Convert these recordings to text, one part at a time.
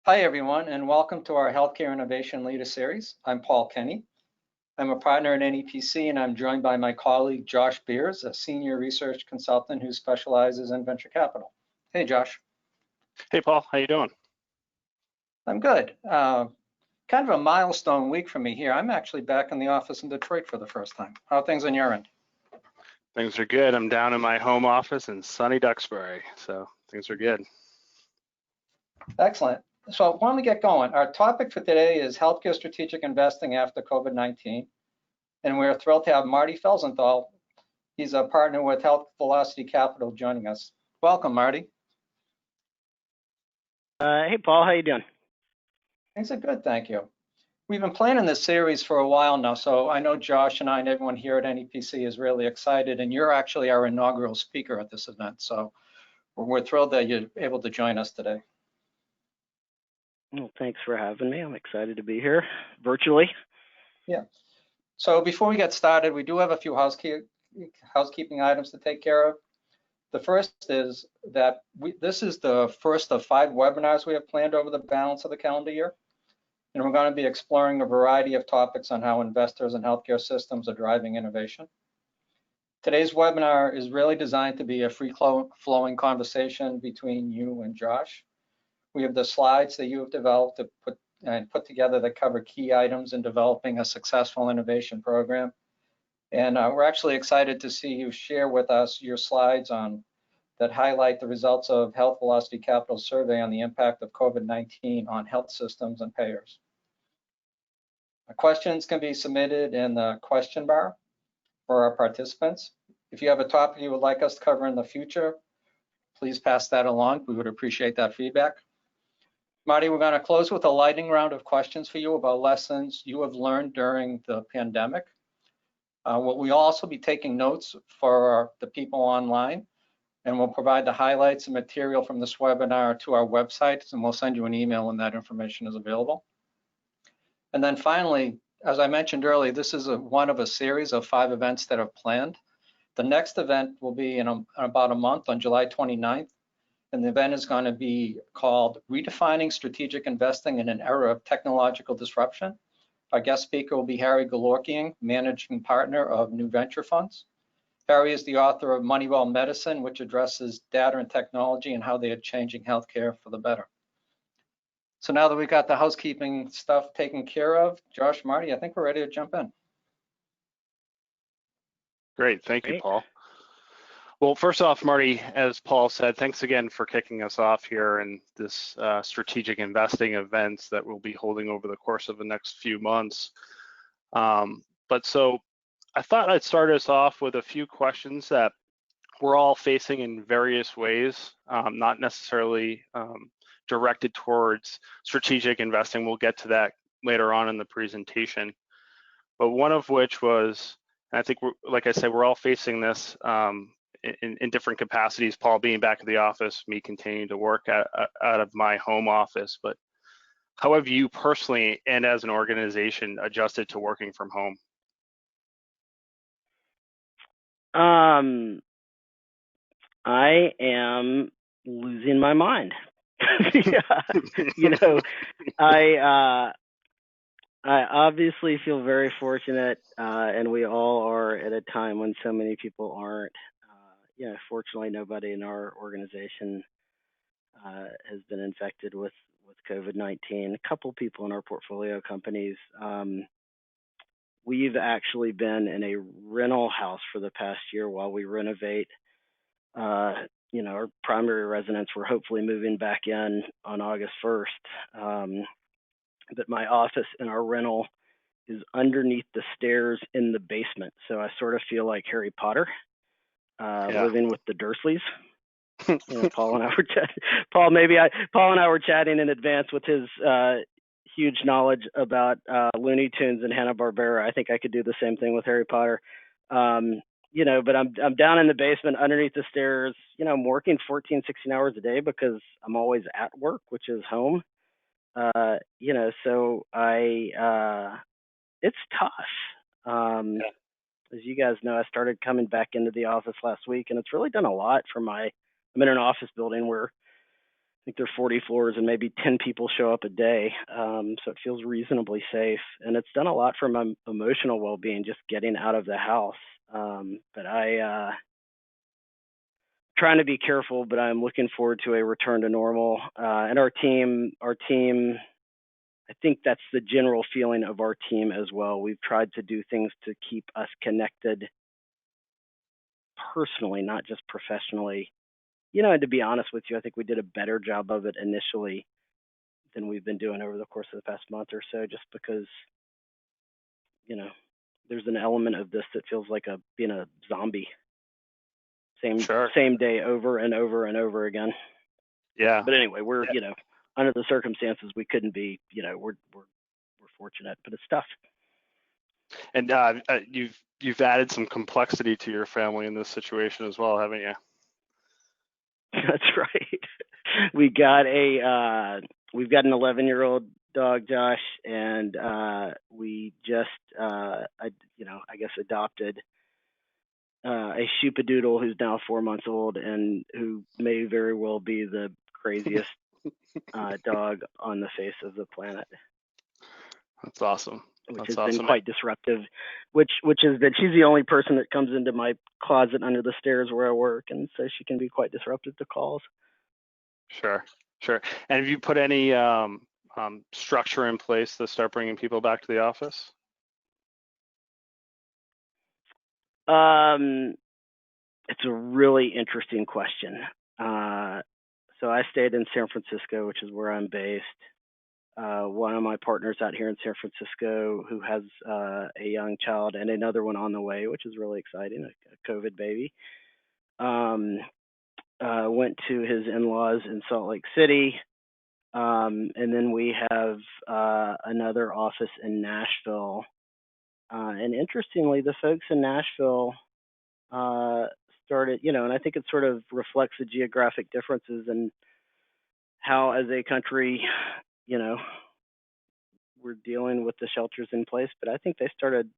Hi, everyone, and welcome to our Healthcare Innovation Leader Series. I'm Paul Kenney. I'm a partner at NEPC, and I'm joined by my colleague, Josh Beers, a senior research consultant who specializes in venture capital. Hey, Josh. Hey, Paul. How you doing? I'm good. Kind of a milestone week for me here. I'm actually back in the office in Detroit for the first time. How are things on your end? Things are good. I'm down in my home office in sunny Duxbury, so things are good. Excellent. So why don't we get going? Our topic for today is healthcare strategic investing after COVID-19. And we're thrilled to have Marty Felsenthal. He's a partner with Health Velocity Capital joining us. Welcome, Marty. Hey, Paul, how you doing? Things are good, thank you. We've been planning this series for a while now, so I know Josh and I and everyone here at NEPC is really excited, and you're actually our inaugural speaker at this event, so we're thrilled that you're able to join us today. Well, thanks for having me. I'm excited to be here virtually. Yeah. So before we get started, we do have a few housekeeping items to take care of. The first is that this is the first of 5 webinars we have planned over the balance of the calendar year. And we're going to be exploring a variety of topics on how investors and healthcare systems are driving innovation. Today's webinar is really designed to be a free-flowing conversation between you and Josh. We have the slides that you have developed to put together that cover key items in developing a successful innovation program. And we're actually excited to see you share with us your slides that highlight the results of Health Velocity Capital survey on the impact of COVID-19 on health systems and payers. Questions can be submitted in the question bar for our participants. If you have a topic you would like us to cover in the future, please pass that along. We would appreciate that feedback. Marty, we're going to close with a lightning round of questions for you about lessons you have learned during the pandemic. We'll also be taking notes for the people online, and we'll provide the highlights and material from this webinar to our website, and we'll send you an email when that information is available. And then finally, as I mentioned earlier, this is one of a series of 5 events that are planned. The next event will be in about a month on July 29th. And the event is going to be called Redefining Strategic Investing in an Era of Technological Disruption. Our guest speaker will be Harry Galorkian, managing partner of New Venture Funds. Harry is the author of Moneywell Medicine, which addresses data and technology and how they are changing healthcare for the better. So now that we've got the housekeeping stuff taken care of, Josh, Marty, I think we're ready to jump in. Great, thank you, Paul. Well, first off, Marty, as Paul said, thanks again for kicking us off here in this strategic investing events that we'll be holding over the course of the next few months. So I thought I'd start us off with a few questions that we're all facing in various ways, not necessarily directed towards strategic investing. We'll get to that later on in the presentation. But one of which was, and I think, like I said, we're all facing this in different capacities, Paul being back at the office, me continuing to work out of my home office, but how have you personally and as an organization adjusted to working from home? I am losing my mind. You know, I obviously feel very fortunate, and we all are at a time when so many people aren't. Fortunately, nobody in our organization has been infected with COVID-19. A couple people in our portfolio companies. We've actually been in a rental house for the past year while we renovate. Our primary residence, we're hopefully moving back in on August 1st. But my office in our rental is underneath the stairs in the basement. So I sort of feel like Harry Potter. Living with the Dursleys. Paul and I were chatting in advance with his huge knowledge about Looney Tunes and Hanna-Barbera. I think I could do the same thing with Harry Potter. But I'm down in the basement underneath the stairs. I'm working 14, 16 hours a day because I'm always at work, which is home. So it's tough. As you guys know, I started coming back into the office last week, and it's really done a lot for I'm in an office building where I think there's 40 floors and maybe 10 people show up a day. So it feels reasonably safe, and it's done a lot for my emotional well-being, just getting out of the house. But trying to be careful, but I'm looking forward to a return to normal. And our team, I think that's the general feeling of our team as well. We've tried to do things to keep us connected personally, not just professionally. And to be honest with you, I think we did a better job of it initially than we've been doing over the course of the past month or so, just because, there's an element of this that feels like being a zombie. Same day over and over and over again. Yeah. But anyway, we're, under the circumstances, we couldn't be, we're fortunate, but it's tough. And you've added some complexity to your family in this situation as well, haven't you? That's right. We've got an 11-year-old dog, Josh, and we just I guess adopted a Shoopadoodle who's now 4 months old and who may very well be the craziest dog on the face of the planet. That's awesome. Which has been quite disruptive. Which is that she's the only person that comes into my closet under the stairs where I work, and so she can be quite disruptive to calls. Sure. And have you put any structure in place to start bringing people back to the office? It's a really interesting question. So I stayed in San Francisco, which is where I'm based. One of my partners out here in San Francisco who has a young child and another one on the way, which is really exciting, a COVID baby, went to his in-laws in Salt Lake City. And then we have another office in Nashville. And interestingly, the folks in Nashville started, and I think it sort of reflects the geographic differences and how, as a country, we're dealing with the shelters in place. But I think they started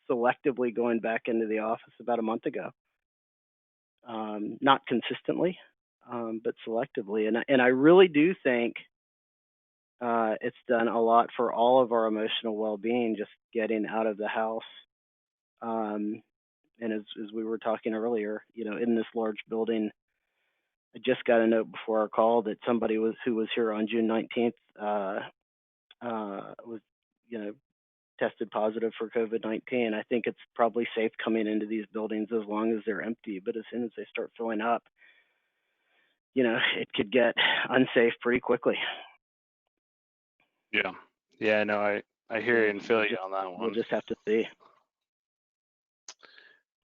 selectively going back into the office about a month ago. Not consistently, but selectively. And I really do think it's done a lot for all of our emotional well-being, just getting out of the house. And as we were talking earlier, in this large building, I just got a note before our call that somebody who was here on June 19th was, tested positive for COVID-19. I think it's probably safe coming into these buildings as long as they're empty, but as soon as they start filling up, it could get unsafe pretty quickly. Yeah, no, I hear you and feel you on that one. We'll just have to see.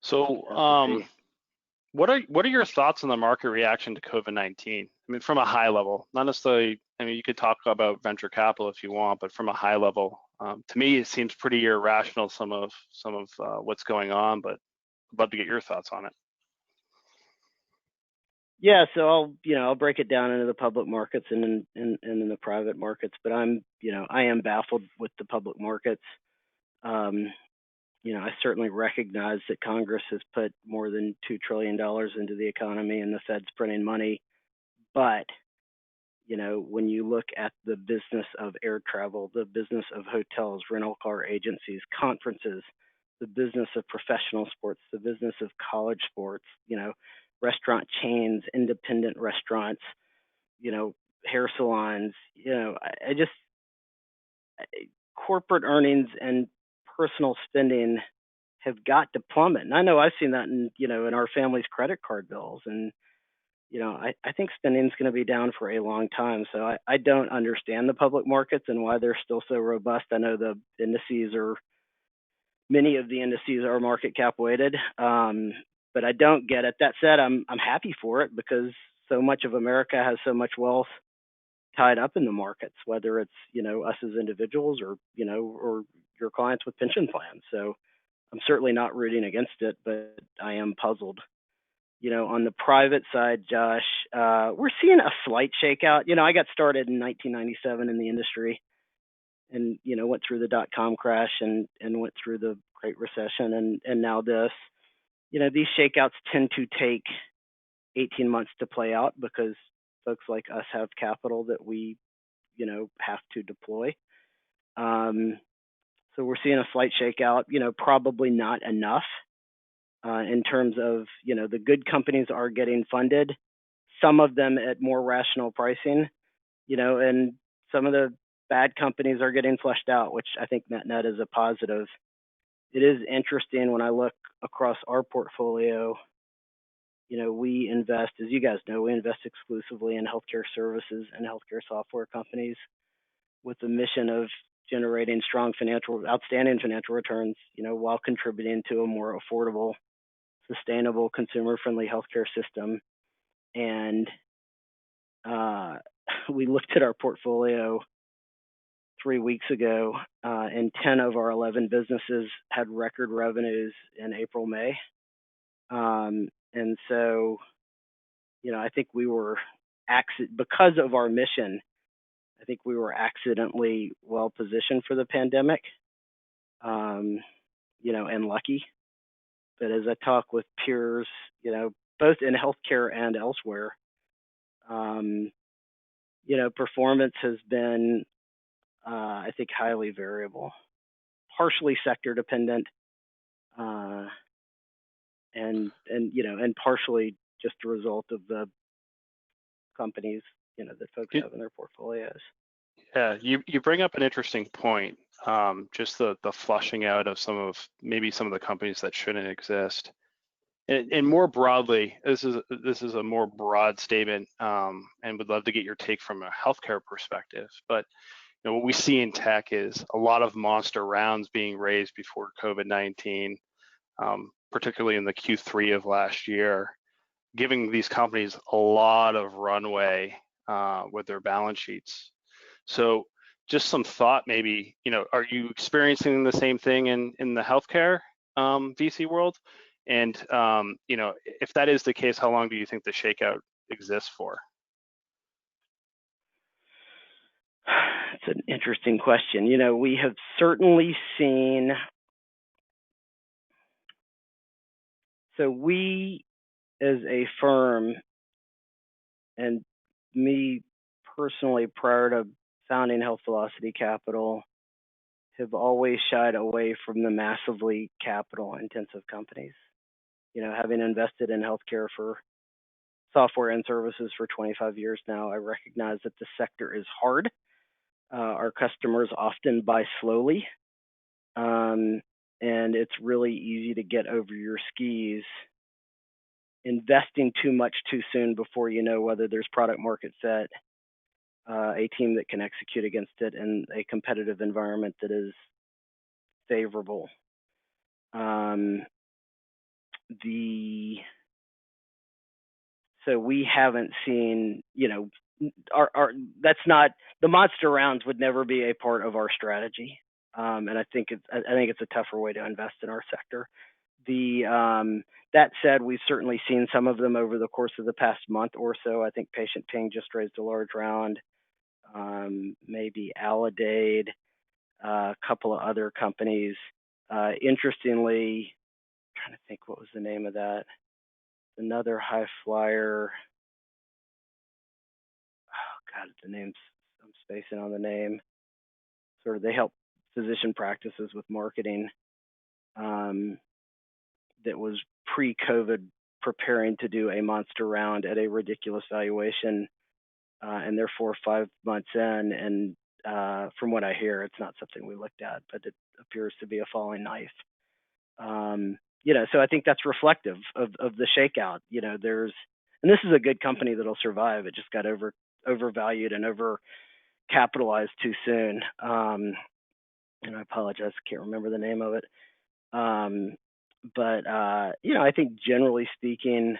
So, what are your thoughts on the market reaction to COVID-19? I mean, from a high level, not necessarily. I mean, you could talk about venture capital if you want, but from a high level, to me, it seems pretty irrational. Some of what's going on, but I'd love to get your thoughts on it. Yeah, so I'll break it down into the public markets and in the private markets, but I am baffled with the public markets. I certainly recognize that Congress has put more than $2 trillion into the economy and the Fed's printing money. But, when you look at the business of air travel, the business of hotels, rental car agencies, conferences, the business of professional sports, the business of college sports, restaurant chains, independent restaurants, hair salons, corporate earnings and personal spending have got to plummet. And I know I've seen that in our family's credit card bills. And, I think spending is going to be down for a long time. So I don't understand the public markets and why they're still so robust. I know many of the indices are market cap weighted, but I don't get it. That said, I'm happy for it because so much of America has so much wealth tied up in the markets, whether it's, us as individuals or your clients with pension plans. So I'm certainly not rooting against it, but I am puzzled. On the private side, Josh, we're seeing a slight shakeout. I got started in 1997 in the industry and, went through the dot-com crash and went through the Great Recession and now this. These shakeouts tend to take 18 months to play out because folks like us have capital that we, have to deploy. So we're seeing a slight shakeout, probably not enough in terms of, the good companies are getting funded, some of them at more rational pricing, and some of the bad companies are getting flushed out, which I think net is a positive. It is interesting when I look across our portfolio, we invest, as you guys know, we invest exclusively in healthcare services and healthcare software companies with the mission of generating outstanding financial returns, while contributing to a more affordable, sustainable, consumer-friendly healthcare system. And we looked at our portfolio 3 weeks ago, and 10 of our 11 businesses had record revenues in April, May. And so, I think we were, because of our mission, I think we were accidentally well positioned for the pandemic, and lucky. But as I talk with peers, both in healthcare and elsewhere, performance has been, I think, highly variable, partially sector dependent, and partially just a result of the companies, that folks have in their portfolios. Yeah, you bring up an interesting point. Just the flushing out of some of the companies that shouldn't exist, and more broadly, this is a more broad statement, and would love to get your take from a healthcare perspective. But what we see in tech is a lot of monster rounds being raised before COVID-19, particularly in the Q3 of last year, giving these companies a lot of runway with their balance sheets. So just some thought, maybe, are you experiencing the same thing in the healthcare VC world? And, if that is the case, how long do you think the shakeout exists for? It's an interesting question. We have certainly seen, so we as a firm, and me personally prior to founding Health Velocity Capital, have always shied away from the massively capital intensive companies. Having invested in healthcare for software and services for 25 years now, I recognize that the sector is hard. Our customers often buy slowly, and it's really easy to get over your skis investing too much too soon before you know whether there's product market fit, a team that can execute against it, and a competitive environment that is favorable. So we haven't seen, that's not, the monster rounds would never be a part of our strategy. And I think it's a tougher way to invest in our sector. That said, we've certainly seen some of them over the course of the past month or so. I think Patient Ping just raised a large round, maybe Allocation, a couple of other companies. Interestingly, I'm trying to think what was the name of that. Another high flyer. Oh God, the name's, I'm spacing on the name. Sort of, they help physician practices with marketing. That was pre-COVID preparing to do a monster round at a ridiculous valuation, and they're 4 or 5 months in. And from what I hear, it's not something we looked at, but it appears to be a falling knife. So I think that's reflective of the shakeout. And this is a good company that'll survive. It just got overvalued and over capitalized too soon. And I apologize, I can't remember the name of it. But I think generally speaking,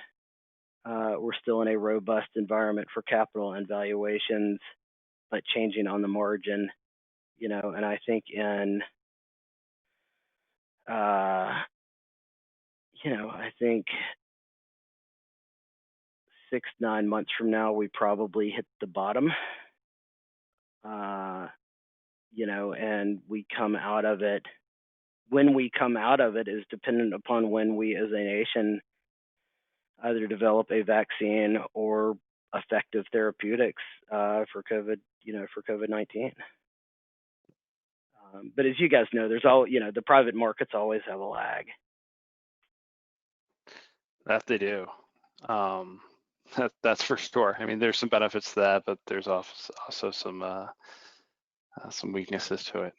we're still in a robust environment for capital and valuations, but changing on the margin. And I think in I think 6-9 months from now, we probably hit the bottom, and we come out of it. When we come out of it is dependent upon when we as a nation either develop a vaccine or effective therapeutics for COVID, for COVID-19. But as you guys know, there's the private markets always have a lag. That they do. That's for sure. I mean, there's some benefits to that, but there's also some weaknesses to it.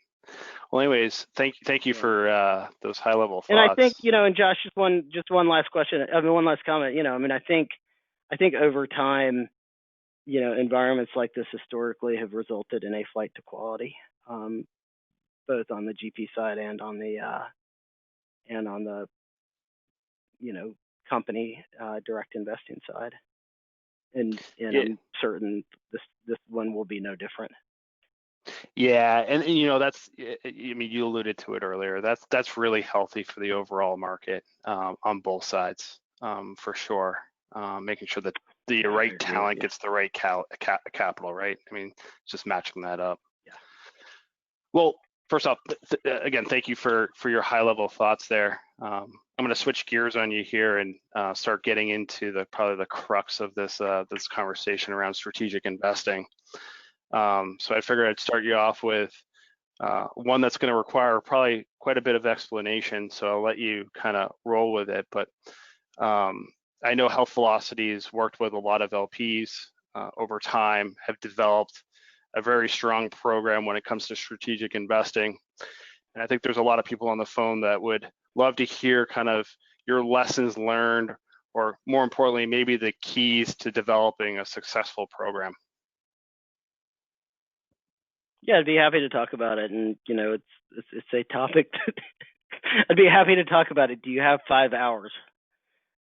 Well, anyways, thank you for those high level thoughts. And I think, and Josh, just one last question. One last comment. I think over time, environments like this historically have resulted in a flight to quality, both on the GP side and on the company direct investing side. And I'm certain this one will be no different. Yeah, and that's, I mean, you alluded to it earlier. That's really healthy for the overall market on both sides, for sure. Making sure that the right talent gets the right capital, right? I mean, just matching that up. Yeah. Well, first off, again, thank you for your high level thoughts there. I'm going to switch gears on you here and start getting into probably the crux of this conversation around strategic investing. So I figured I'd start you off with one that's going to require probably quite a bit of explanation. So I'll let you kind of roll with it. But I know Health Velocity's worked with a lot of LPs over time, have developed a very strong program when it comes to strategic investing. And I think there's a lot of people on the phone that would love to hear kind of your lessons learned, or more importantly, maybe the keys to developing a successful program. Yeah, I'd be happy to talk about it. And, it's a topic I'd be happy to talk about it. Do you have 5 hours?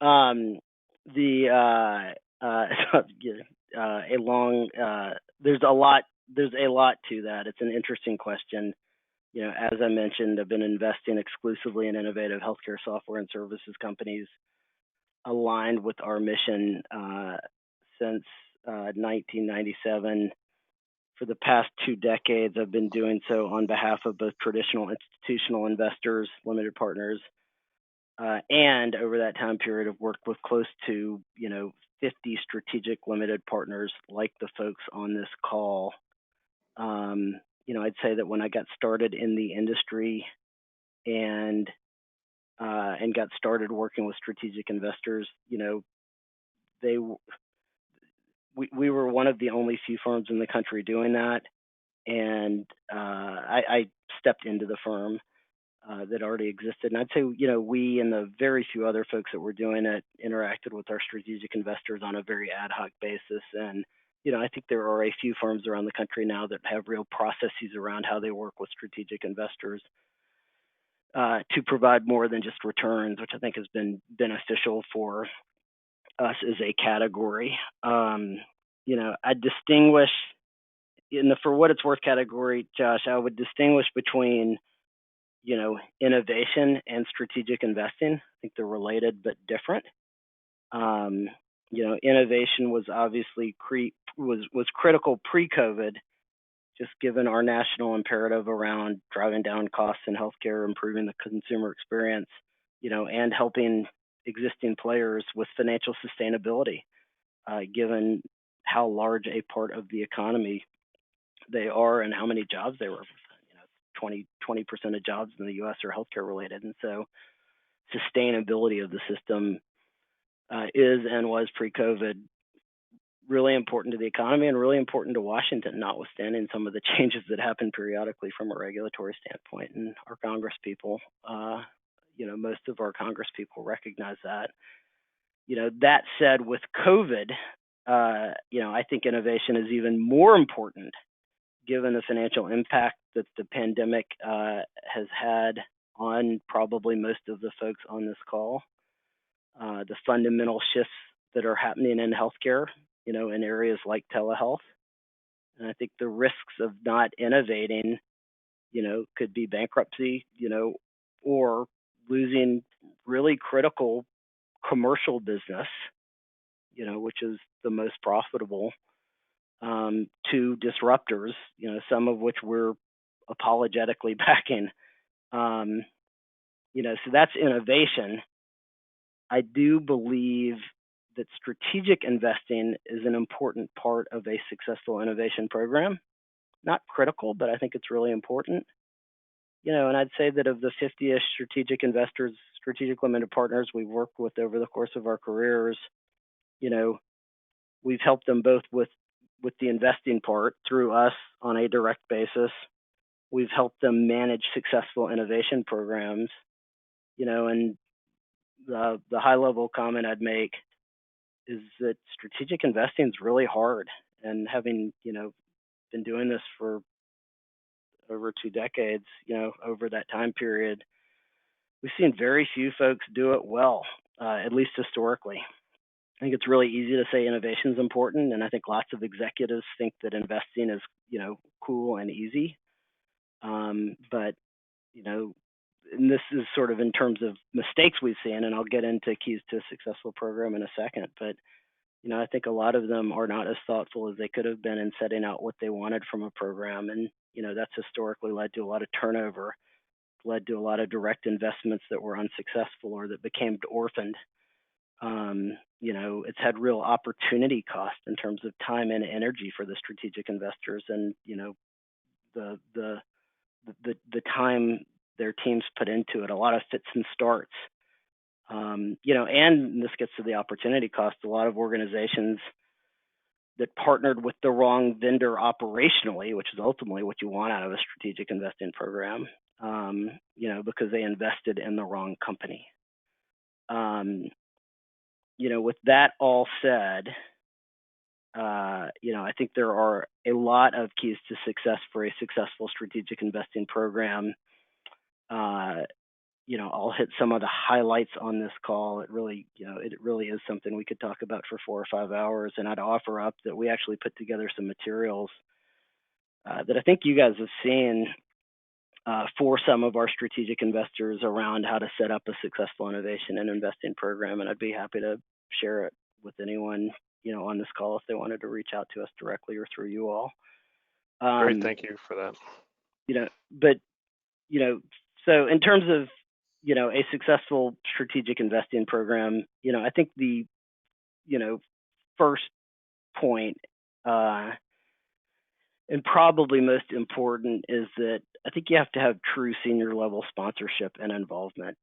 There's a lot to that. It's an interesting question. As I mentioned, I've been investing exclusively in innovative healthcare software and services companies aligned with our mission since 1997. For the past 2 decades, I've been doing so on behalf of both traditional institutional investors, limited partners, and over that time period, I've worked with close to 50 strategic limited partners like the folks on this call. I'd say that when I got started in the industry and got started working with strategic investors, we were one of the only few firms in the country doing that, and I stepped into the firm that already existed. And I'd say, we and the very few other folks that were doing it interacted with our strategic investors on a very ad hoc basis. And, I think there are a few firms around the country now that have real processes around how they work with strategic investors to provide more than just returns, which I think has been beneficial for us as a category. I distinguish in the for what it's worth category, Josh, I would distinguish between innovation and strategic investing. I think they're related but different. Innovation was obviously was critical pre-COVID, just given our national imperative around driving down costs in healthcare, improving the consumer experience, and helping existing players with financial sustainability, given how large a part of the economy they are and how many jobs they represent. 20% of jobs in the U.S. are healthcare related, and so sustainability of the system is and was pre-COVID really important to the economy and really important to Washington, notwithstanding some of the changes that happen periodically from a regulatory standpoint. And our Congress people, most of our Congress people recognize that. That said, with COVID, I think innovation is even more important given the financial impact that the pandemic has had on probably most of the folks on this call. The fundamental shifts that are happening in healthcare, in areas like telehealth. And I think the risks of not innovating, could be bankruptcy, or losing really critical commercial business, which is the most profitable, to disruptors, some of which we're apologetically backing. So that's innovation. I do believe that strategic investing is an important part of a successful innovation program. Not critical, but I think it's really important. And I'd say that of the 50-ish strategic investors, strategic limited partners we've worked with over the course of our careers, we've helped them both with the investing part through us on a direct basis. We've helped them manage successful innovation programs, and the high level comment I'd make is that strategic investing is really hard. And having, been doing this for over 2 decades, over that time period, we've seen very few folks do it well, at least historically. I think it's really easy to say innovation is important, and I think lots of executives think that investing is, cool and easy. But, and this is sort of in terms of mistakes we've seen, and I'll get into keys to a successful program in a second. But, I think a lot of them are not as thoughtful as they could have been in setting out what they wanted from a program. And, that's historically led to a lot of turnover, led to a lot of direct investments that were unsuccessful or that became orphaned. It's had real opportunity cost in terms of time and energy for the strategic investors, and the time their teams put into it, a lot of fits and starts. And this gets to the opportunity cost. A lot of organizations that partnered with the wrong vendor operationally, which is ultimately what you want out of a strategic investing program, because they invested in the wrong company. With that all said, I think there are a lot of keys to success for a successful strategic investing program. I'll hit some of the highlights on this call. It really is something we could talk about for 4 or 5 hours. And I'd offer up that we actually put together some materials that I think you guys have seen for some of our strategic investors around how to set up a successful innovation and investing program. And I'd be happy to share it with anyone, on this call if they wanted to reach out to us directly or through you all. Great, thank you for that. So in terms of, a successful strategic investing program, I think the, first point, and probably most important, is that I think you have to have true senior level sponsorship and involvement.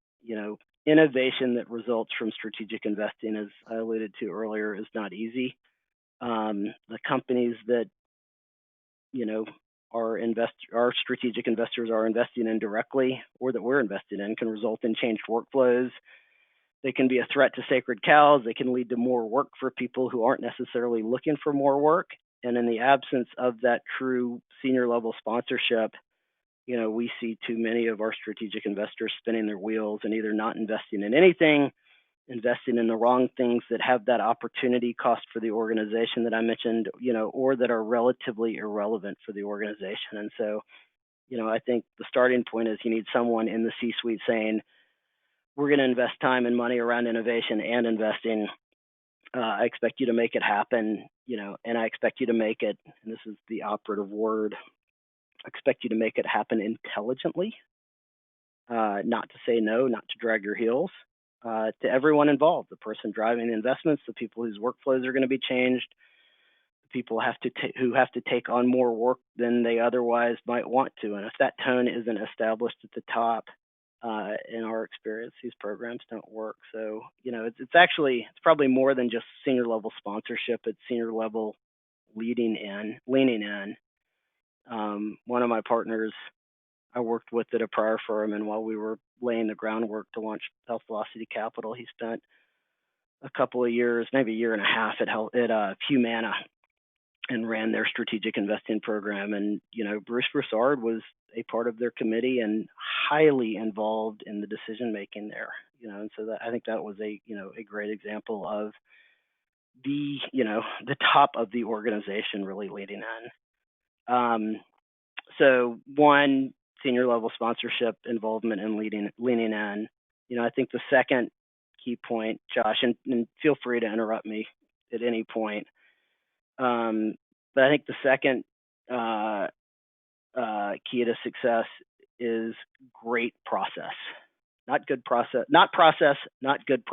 Innovation that results from strategic investing, as I alluded to earlier, is not easy. The companies that, our strategic investors are investing in directly, or that we're investing in, can result in changed workflows. They can be a threat to sacred cows. They can lead to more work for people who aren't necessarily looking for more work. And in the absence of that true senior level sponsorship, we see too many of our strategic investors spinning their wheels and either not investing in anything, investing in the wrong things that have that opportunity cost for the organization that I mentioned, or that are relatively irrelevant for the organization. And so, I think the starting point is you need someone in the C-suite saying, we're going to invest time and money around innovation and investing. I expect you to make it happen, and I expect you to make it, and this is the operative word, I expect you to make it happen intelligently, not to say no, not to drag your heels, to everyone involved, the person driving the investments, the people whose workflows are going to be changed, the people who have to take on more work than they otherwise might want to. And if that tone isn't established at the top, in our experience, these programs don't work. So, it's probably more than just senior level sponsorship. It's senior level leaning in. One of my partners I worked with at a prior firm, and while we were laying the groundwork to launch Health Velocity Capital, he spent a couple of years, maybe a year and a half at Humana, and ran their strategic investing program. And, Bruce Broussard was a part of their committee and highly involved in the decision making there. And so I think that was a great example of the top of the organization really leading in. So one, senior level sponsorship, involvement, and leaning in. I think the second key point, Josh, and feel free to interrupt me at any point. But I think the second key to success is great process. Not good process, not process, not good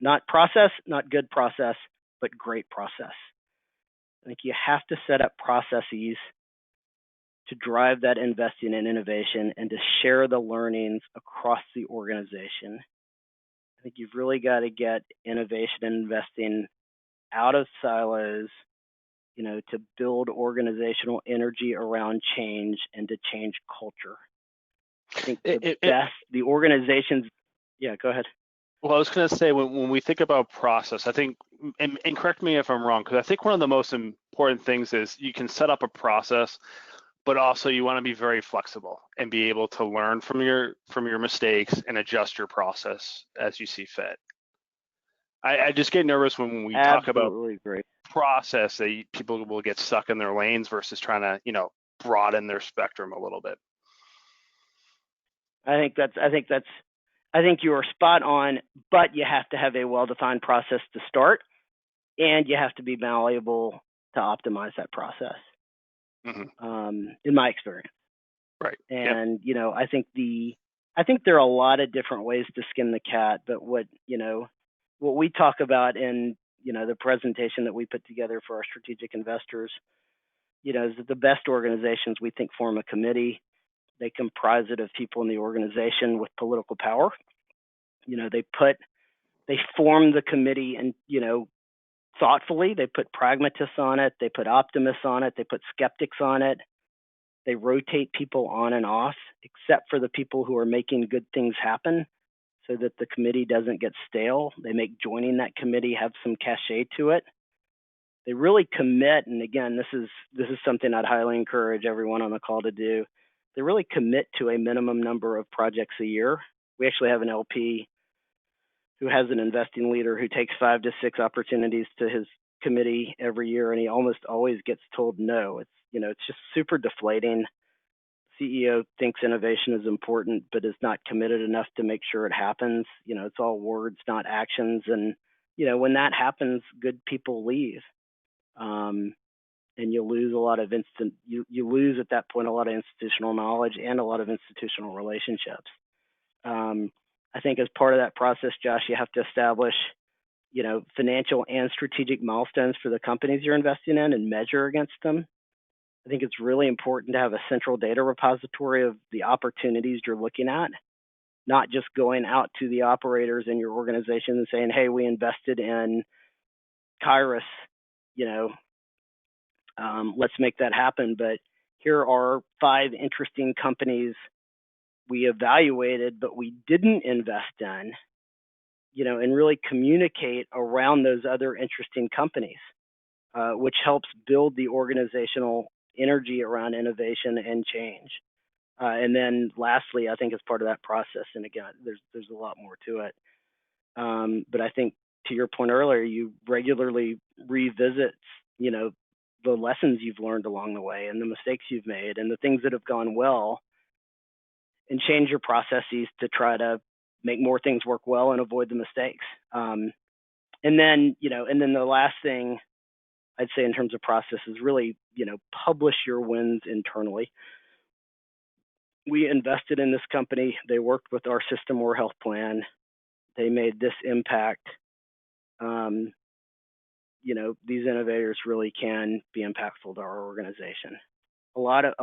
not process, not good process, but great process. I think you have to set up processes to drive that investing in innovation and to share the learnings across the organization. I think you've really got to get innovation and investing out of silos, to build organizational energy around change and to change culture. I think the organizations, yeah, go ahead. Well, I was going to say, when we think about process, I think, and correct me if I'm wrong, because I think one of the most important things is you can set up a process, but also you want to be very flexible and be able to learn from your mistakes and adjust your process as you see fit. I just get nervous when we talk about process that people will get stuck in their lanes versus trying to, broaden their spectrum a little bit. I think you are spot on, but you have to have a well-defined process to start, and you have to be malleable to optimize that process. Mm-hmm. In my experience, right? And I think there are a lot of different ways to skin the cat, but what we talk about in the presentation that we put together for our strategic investors, is that the best organizations we think form a committee. They comprise it of people in the organization with political power. They form the committee and, thoughtfully. They put pragmatists on it. They put optimists on it. They put skeptics on it. They rotate people on and off, except for the people who are making good things happen so that the committee doesn't get stale. They make joining that committee have some cachet to it. They really commit, and again, this is something I'd highly encourage everyone on the call to do. They really commit to a minimum number of projects a year. We actually have an LP who has an investing leader who takes 5 to 6 opportunities to his committee every year, and he almost always gets told no. It's just super deflating. CEO thinks innovation is important, but is not committed enough to make sure it happens. It's all words, not actions. And, when that happens, good people leave. And you lose a lot of you lose at that point a lot of institutional knowledge and a lot of institutional relationships. I think as part of that process, Josh, you have to establish, financial and strategic milestones for the companies you're investing in and measure against them. I think it's really important to have a central data repository of the opportunities you're looking at, not just going out to the operators in your organization and saying, hey, we invested in Kairos, let's make that happen. But here are 5 interesting companies we evaluated, but we didn't invest in, and really communicate around those other interesting companies, which helps build the organizational energy around innovation and change. And then lastly, I think as part of that process, and again, there's a lot more to it. But I think to your point earlier, you regularly revisit, the lessons you've learned along the way and the mistakes you've made and the things that have gone well, and change your processes to try to make more things work well and avoid the mistakes. And then the last thing I'd say in terms of process is really, publish your wins internally. We invested in this company. They worked with our system or health plan. They made this impact. These innovators really can be impactful to our organization. A lot of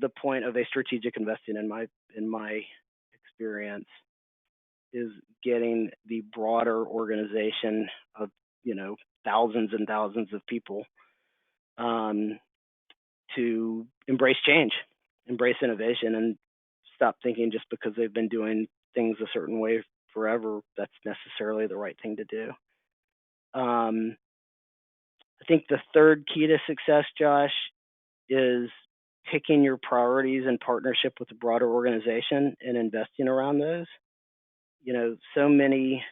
the point of a strategic investing in my experience is getting the broader organization of thousands and thousands of people to embrace change, embrace innovation, and stop thinking just because they've been doing things a certain way forever that's necessarily the right thing to do. I think the third key to success, Josh, is picking your priorities in partnership with a broader organization and investing around those. So many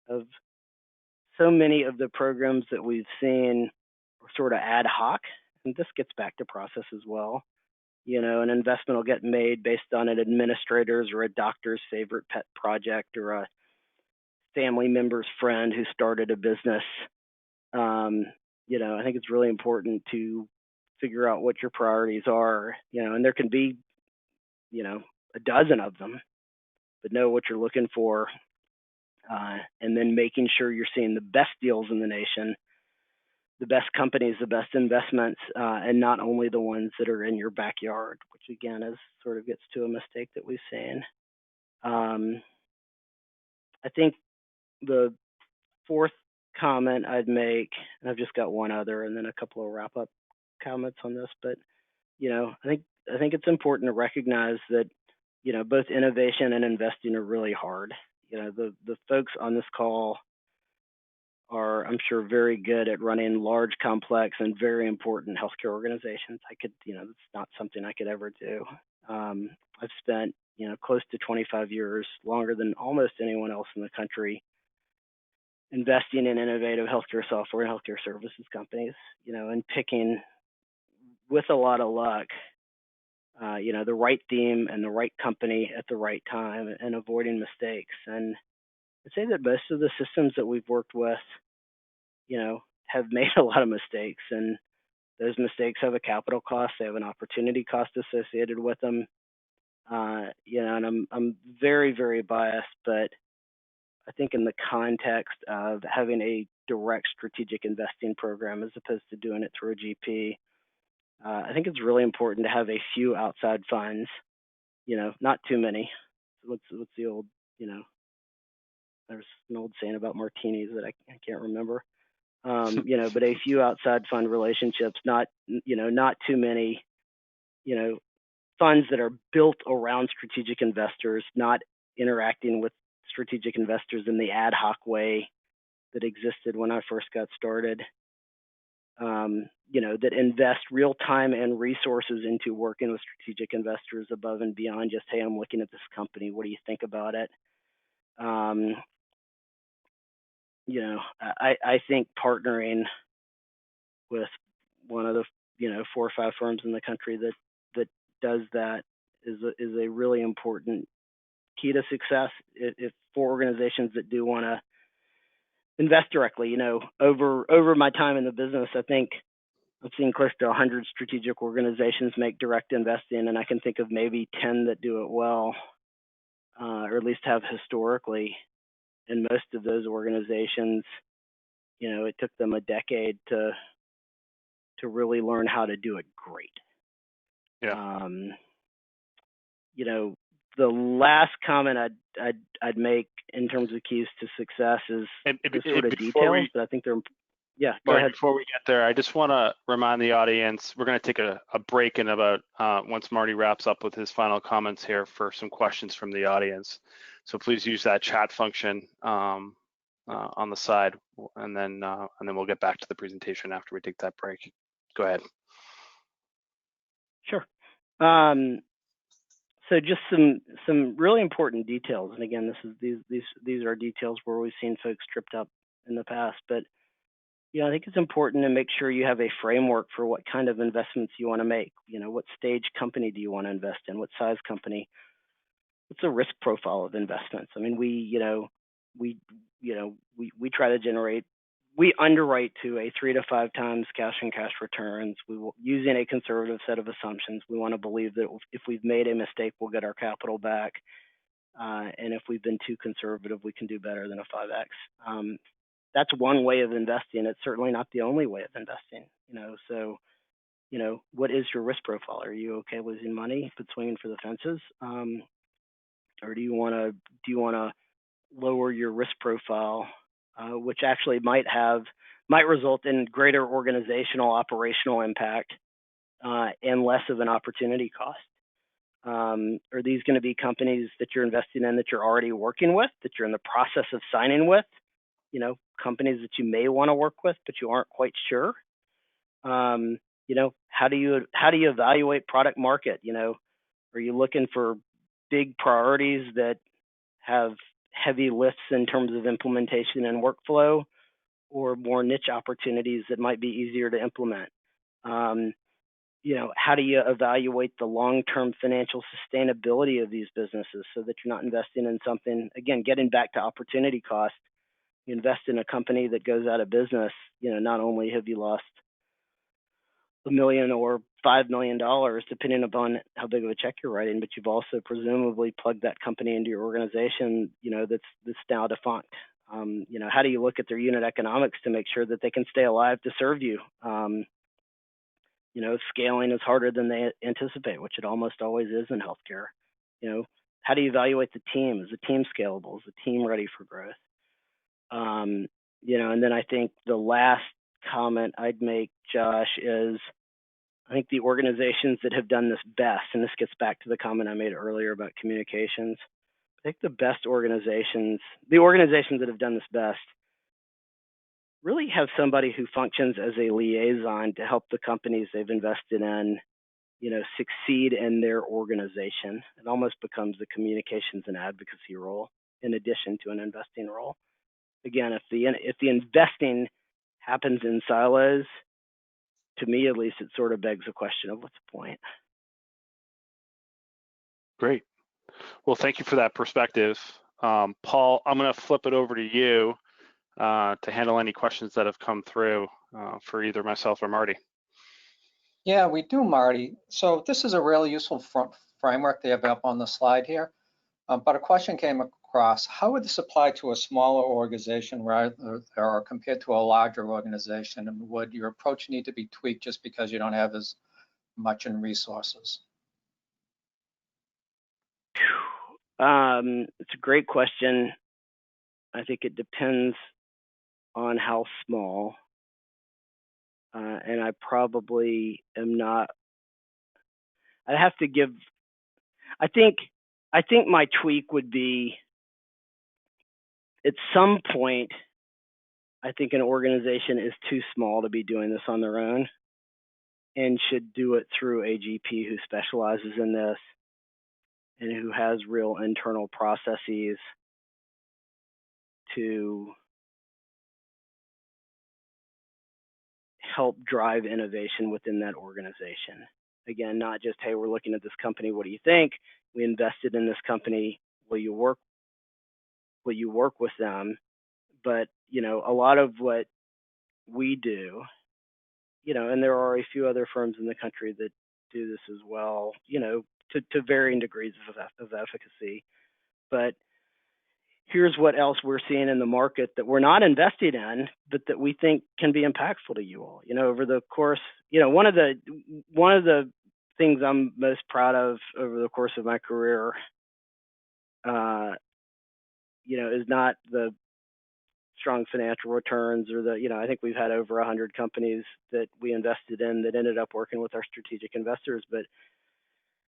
of the programs that we've seen are sort of ad hoc, and this gets back to process as well. An investment will get made based on an administrator's or a doctor's favorite pet project or a family member's friend who started a business. I think it's really important to figure out what your priorities are, and there can be, a dozen of them, but know what you're looking for and then making sure you're seeing the best deals in the nation, the best companies, the best investments, and not only the ones that are in your backyard, which again is sort of gets to a mistake that we've seen. I think the fourth comment I'd make, and I've just got one other and then a couple of wrap-up comments on this, but I think it's important to recognize that both innovation and investing are really hard. The folks on this call are, I'm sure, very good at running large, complex, and very important healthcare organizations. It's not something I could ever do. I've spent close to 25 years, longer than almost anyone else in the country, investing in innovative healthcare software and healthcare services companies, and picking, with a lot of luck, the right theme and the right company at the right time, and avoiding mistakes. And I'd say that most of the systems that we've worked with, have made a lot of mistakes, and those mistakes have a capital cost. They have an opportunity cost associated with them. And I'm very, very biased, but I think in the context of having a direct strategic investing program as opposed to doing it through a GP, I think it's really important to have a few outside funds, not too many. What's the old, there's an old saying about martinis that I can't remember. But a few outside fund relationships, not too many, funds that are built around strategic investors, not interacting with strategic investors in the ad hoc way that existed when I first got started. That invest real time and resources into working with strategic investors above and beyond just, hey, I'm looking at this company, what do you think about it? I think partnering with one of the 4 or 5 firms in the country that does that is a really important key to success. If for organizations that do want to invest directly, over my time in the business, I think I've seen close to 100 strategic organizations make direct investing, and I can think of maybe 10 that do it well, or at least have historically. And most of those organizations, it took them a decade to really learn how to do it great. Yeah. The last comment I'd make in terms of keys to success is the sort of details, but I think they're. Yeah, go ahead. Before we get there, I just want to remind the audience, we're going to take a break in about, once Marty wraps up with his final comments here, for some questions from the audience. So please use that chat function on the side, and then we'll get back to the presentation after we take that break. Go ahead. Sure. So just some really important details, and again, these are details where we've seen folks tripped up in the past, but I think it's important to make sure you have a framework for what kind of investments you want to make. What stage company do you want to invest in? What size company? What's the risk profile of investments? I mean, we try to generate, we underwrite to a 3 to 5 times cash and cash returns. We will, using a conservative set of assumptions. We want to believe that if we've made a mistake, we'll get our capital back. And if we've been too conservative, we can do better than a 5X. That's one way of investing. It's certainly not the only way of investing. So what is your risk profile? Are you okay losing money but swinging for the fences, or do you want to lower your risk profile, which actually might result in greater organizational operational impact and less of an opportunity cost? Are these going to be companies that you're investing in that you're already working with, that you're in the process of signing with? Companies that you may want to work with, but you aren't quite sure. How do you evaluate product market? Are you looking for big priorities that have heavy lifts in terms of implementation and workflow, or more niche opportunities that might be easier to implement? How do you evaluate the long-term financial sustainability of these businesses so that you're not investing in something, again, getting back to opportunity cost? You invest in a company that goes out of business, not only have you lost $1 million or $5 million, depending upon how big of a check you're writing, but you've also presumably plugged that company into your organization, that's now defunct. How do you look at their unit economics to make sure that they can stay alive to serve you? Scaling is harder than they anticipate, which it almost always is in healthcare. How do you evaluate the team? Is the team scalable? Is the team ready for growth? And then I think the last comment I'd make, Josh, is I think the organizations that have done this best, and this gets back to the comment I made earlier about communications, I think the organizations that have done this best really have somebody who functions as a liaison to help the companies they've invested in, succeed in their organization. It almost becomes a communications and advocacy role in addition to an investing role. Again, if the investing happens in silos, to me at least, it sort of begs the question of what's the point? Great. Well, thank you for that perspective. Paul, I'm going to flip it over to you to handle any questions that have come through for either myself or Marty. Yeah, we do, Marty. So this is a really useful framework they have up on the slide here. But a question came across: how would this apply to a smaller organization rather or compared to a larger organization? And would your approach need to be tweaked just because you don't have as much in resources? It's a great question. I think it depends on how small. And I probably am not. I'd have to give. I think my tweak would be, at some point, I think an organization is too small to be doing this on their own and should do it through a GP who specializes in this and who has real internal processes to help drive innovation within that organization. Again, not just, hey, we're looking at this company, what do you think? We invested in this company, will you work with them? But, a lot of what we do, and there are a few other firms in the country that do this as well, to varying degrees of efficacy. But here's what else we're seeing in the market that we're not invested in, but that we think can be impactful to you all. Over the course, one of the things I'm most proud of over the course of my career, is not the strong financial returns or I think we've had over 100 companies that we invested in that ended up working with our strategic investors, but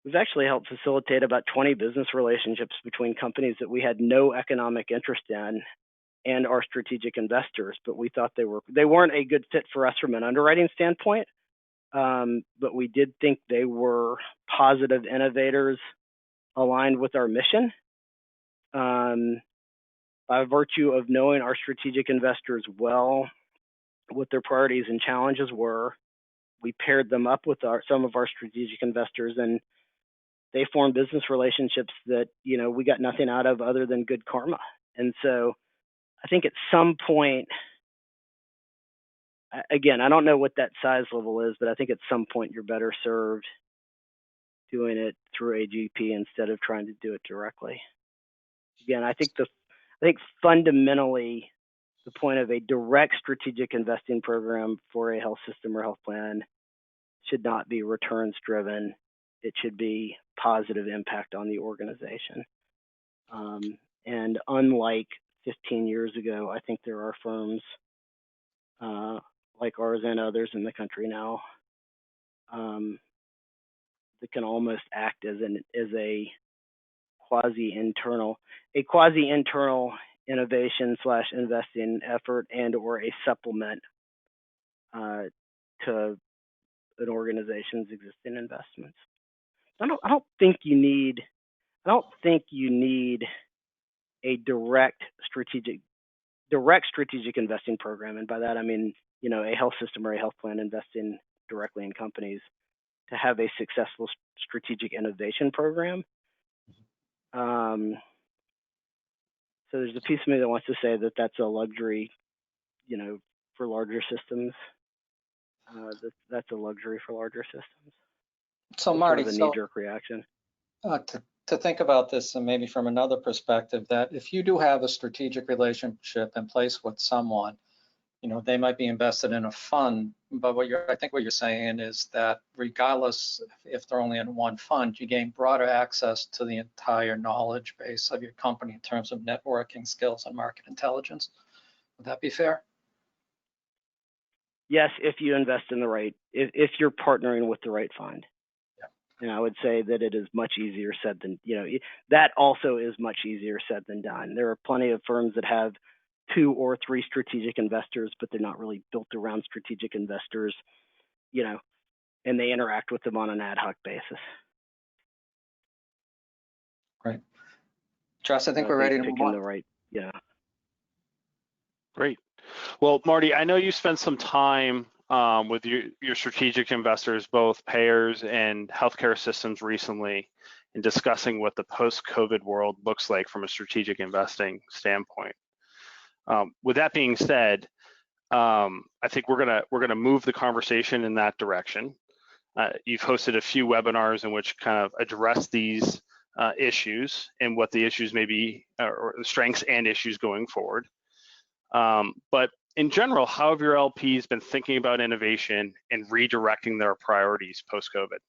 we've actually helped facilitate about 20 business relationships between companies that we had no economic interest in and our strategic investors, but we thought they weren't a good fit for us from an underwriting standpoint, but we did think they were positive innovators aligned with our mission. By virtue of knowing our strategic investors well, what their priorities and challenges were, we paired them up with some of our strategic investors, and they formed business relationships that we got nothing out of other than good karma. And so I think at some point, again, I don't know what that size level is, but I think at some point you're better served doing it through a GP instead of trying to do it directly. Again, I think fundamentally the point of a direct strategic investing program for a health system or health plan should not be returns driven. It should be positive impact on the organization. And unlike 15 years ago, I think there are firms like ours and others in the country now that can almost act as a quasi-internal innovation / investing effort and or a supplement to an organization's existing investments. I don't think you need a direct strategic investing program, and by that I mean a health system or a health plan investing directly in companies to have a successful strategic innovation program. So there's a piece of me that wants to say that that's a luxury, for larger systems. that's a luxury for larger systems. So It's Marty, sort of a knee-jerk reaction. To think about this, and maybe from another perspective, that if you do have a strategic relationship in place with someone, you know, they might be invested in a fund, but I think what you're saying is that regardless if they're only in one fund, you gain broader access to the entire knowledge base of your company in terms of networking skills and market intelligence. Would that be fair? Yes, if you invest in the right, if you're partnering with the right fund. And I would say that it is much easier said than, you know, that also is much easier said than done. There are plenty of firms that have 2 or 3 strategic investors, but they're not really built around strategic investors, you know, and they interact with them on an ad hoc basis. Great. Josh, I think we're ready to move on. The right, yeah. Great. Well, Marty, I know you spent some time with your strategic investors, both payers and healthcare systems recently, in discussing what the post-COVID world looks like from a strategic investing standpoint. With that being said, I think we're gonna move the conversation in that direction. You've hosted a few webinars in which kind of address these issues and what the issues may be, or the strengths and issues going forward. But in general, how have your LPs been thinking about innovation and redirecting their priorities post-COVID?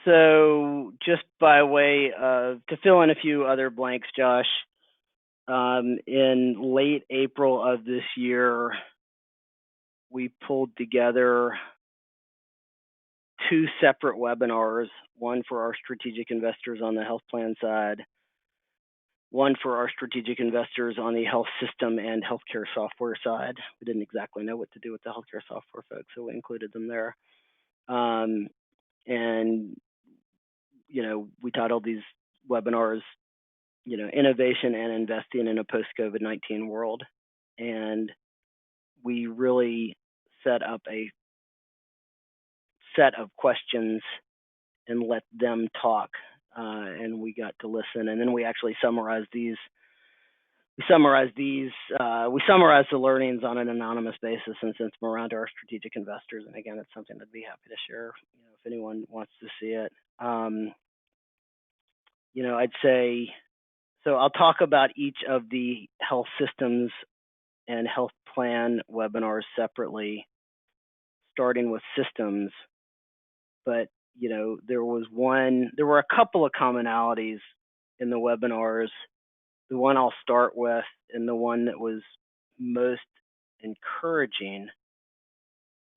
So just by way of, to fill in a few other blanks, Josh, in late April of this year, we pulled together 2 separate webinars, one for our strategic investors on the health plan side, one for our strategic investors on the health system and healthcare software side. We didn't exactly know what to do with the healthcare software folks, so we included them there. And, you know, we titled these webinars, you know, Innovation and Investing in a Post-COVID-19 World. And we really set up a set of questions and let them talk. And we got to listen, and then we actually summarized these. We summarized the learnings on an anonymous basis and sent them around to our strategic investors. And again, it's something I'd be happy to share, you know, if anyone wants to see it. You know, I'd say, so I'll talk about each of the health systems and health plan webinars separately, starting with systems. But you know, there were a couple of commonalities in the webinars. The one I'll start with, and the one that was most encouraging,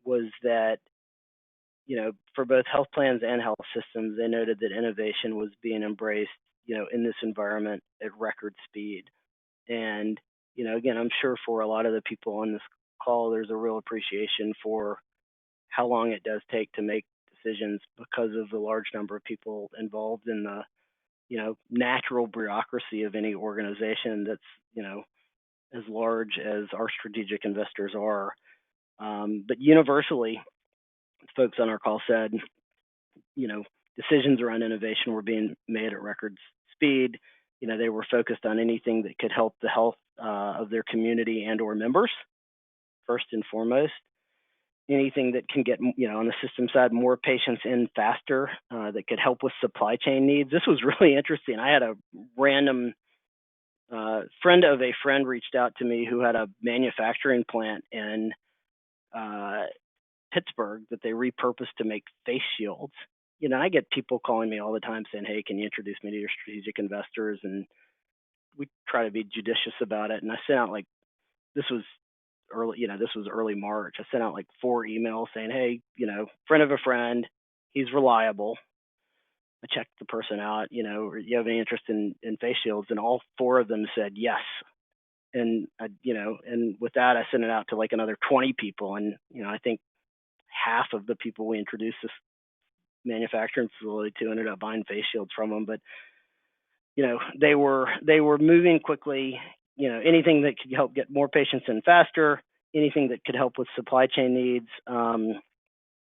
was that, you know, for both health plans and health systems, they noted that innovation was being embraced, you know, in this environment at record speed. And, you know, again, I'm sure for a lot of the people on this call, there's a real appreciation for how long it does take to make decisions because of the large number of people involved in the, you know, natural bureaucracy of any organization that's, you know, as large as our strategic investors are. But universally, folks on our call said, you know, decisions around innovation were being made at record speed. You know, they were focused on anything that could help the health of their community and or members, first and foremost. Anything that can get, you know, on the system side, more patients in faster, that could help with supply chain needs. This was really interesting. I had a random friend of a friend reached out to me who had a manufacturing plant in Pittsburgh that they repurposed to make face shields. You know, I get people calling me all the time saying, hey, can you introduce me to your strategic investors? And we try to be judicious about it. And I sent out, like, this was early March. I sent out like 4 emails saying, hey, you know, friend of a friend, he's reliable. I checked the person out, you know, or you have any interest in face shields? And all 4 of them said yes. And, you know, and with that, I sent it out to like another 20 people. And, you know, I think half of the people we introduced this manufacturing facility to ended up buying face shields from them. But, you know, they were moving quickly. You know, anything that could help get more patients in faster, anything that could help with supply chain needs.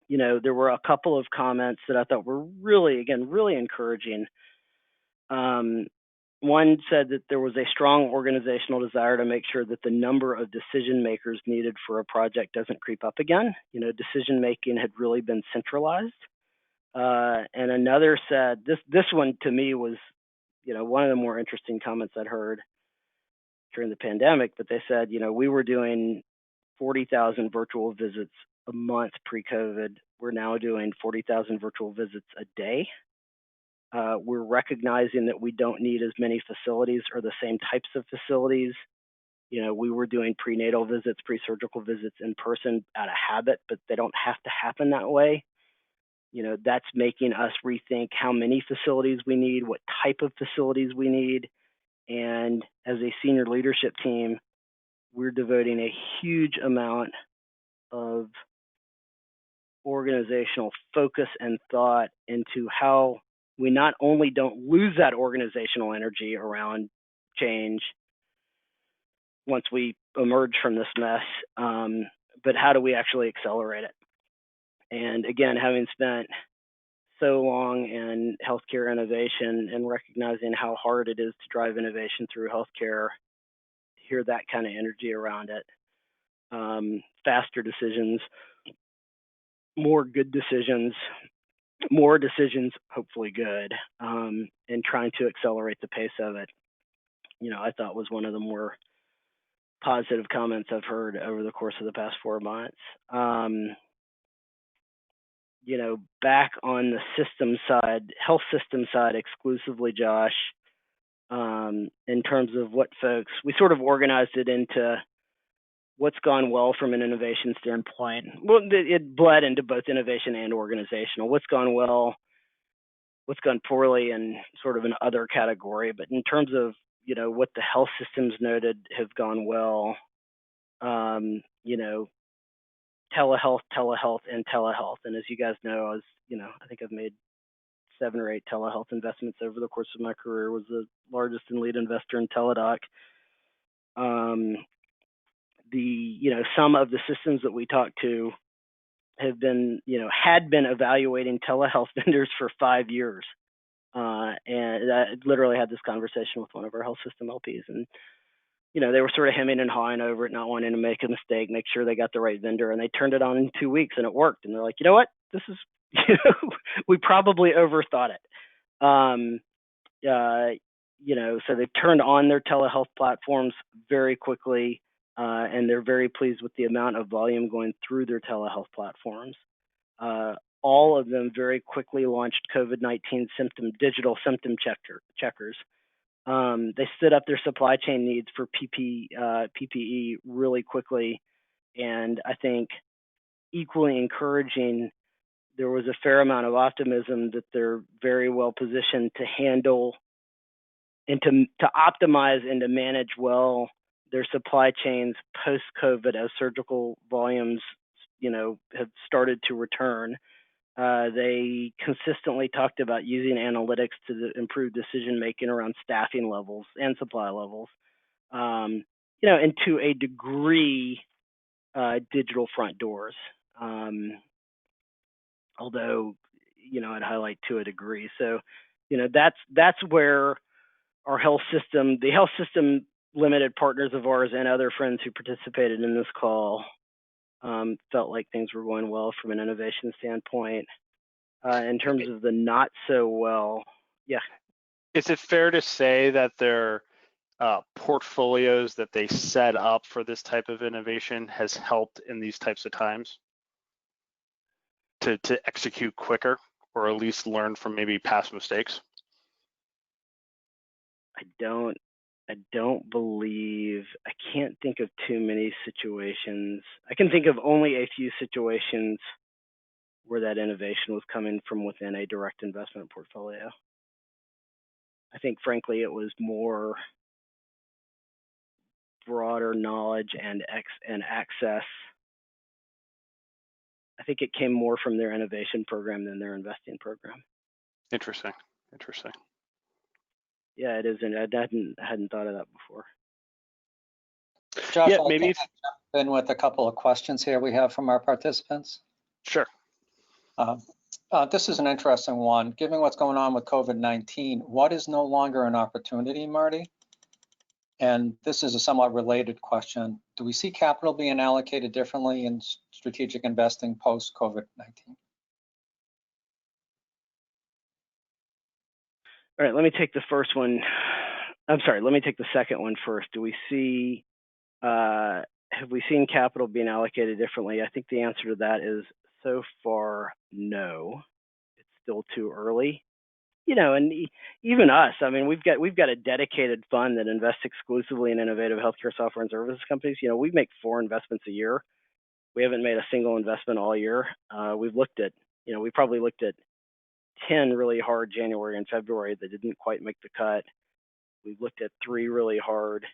You know, there were a couple of comments that I thought were really encouraging. And one said that there was a strong organizational desire to make sure that the number of decision makers needed for a project doesn't creep up again. You know, decision making had really been centralized. And another said, this one to me was, you know, one of the more interesting comments I'd heard during the pandemic, but they said, you know, we were doing 40,000 virtual visits a month pre-COVID. We're now doing 40,000 virtual visits a day. We're recognizing that we don't need as many facilities or the same types of facilities. You know, we were doing prenatal visits, pre-surgical visits in person out of habit, but they don't have to happen that way. You know, that's making us rethink how many facilities we need, what type of facilities we need. And as a senior leadership team, we're devoting a huge amount of organizational focus and thought into how we not only don't lose that organizational energy around change once we emerge from this mess, but how do we actually accelerate it? And again, having spent so long in healthcare innovation and recognizing how hard it is to drive innovation through healthcare, to hear that kind of energy around it, faster decisions, more good decisions, more decisions, hopefully good, and trying to accelerate the pace of it, you know, I thought was one of the more positive comments I've heard over the course of the past 4 months. You know, back on the system side, health system side exclusively, Josh, in terms of what folks, we sort of organized it into what's gone well from an innovation standpoint. Well, it bled into both innovation and organizational. What's gone well, what's gone poorly, and sort of an other category. But in terms of, you know, what the health systems noted have gone well, you know, telehealth, and telehealth. And as you guys know, I think I've made 7 or 8 telehealth investments over the course of my career. Was the largest and lead investor in Teladoc. Some of the systems that we talked to have been, had been evaluating telehealth vendors for 5 years. And I literally had this conversation with one of our health system LPs, and they were sort of hemming and hawing over it, not wanting to make a mistake, make sure they got the right vendor, and they turned it on in 2 weeks and it worked. And they're like, you know what, this is, we probably overthought it. So they've turned on their telehealth platforms very quickly, and they're very pleased with the amount of volume going through their telehealth platforms. All of them very quickly launched COVID-19 digital symptom checkers. They stood up their supply chain needs for PPE really quickly, and I think equally encouraging, there was a fair amount of optimism that they're very well positioned to handle and to optimize and to manage well their supply chains post-COVID as surgical volumes, have started to return. They consistently talked about using analytics to improve decision-making around staffing levels and supply levels, and to a degree, digital front doors. Although, I'd highlight to a degree. So, that's where our the health system limited partners of ours and other friends who participated in this call felt like things were going well from an innovation standpoint. In terms of the not so well, yeah. Is it fair to say that their portfolios that they set up for this type of innovation has helped in these types of times to execute quicker, or at least learn from maybe past mistakes? I don't believe, I can't think of too many situations. I can think of only a few situations where that innovation was coming from within a direct investment portfolio. I think, frankly, it was more broader knowledge and access. I think it came more from their innovation program than their investing program. Interesting. Yeah, it is, and I hadn't thought of that before. Josh, yeah, I'll maybe jump in with a couple of questions here we have from our participants. Sure. This is an interesting one. Given what's going on with COVID-19, what is no longer an opportunity, Marty? And this is a somewhat related question. Do we see capital being allocated differently in strategic investing post-COVID-19? All right, let me take the first one. I'm sorry, let me take the second one first. Do we see, have we seen capital being allocated differently? I think the answer to that is so far, no. It's still too early. You know, and even us, I mean, we've got a dedicated fund that invests exclusively in innovative healthcare software and services companies. You know, we make 4 investments a year. We haven't made a single investment all year. We've looked at, you know, we probably looked at 10 really hard January and February that didn't quite make the cut. We've looked at 3 really hard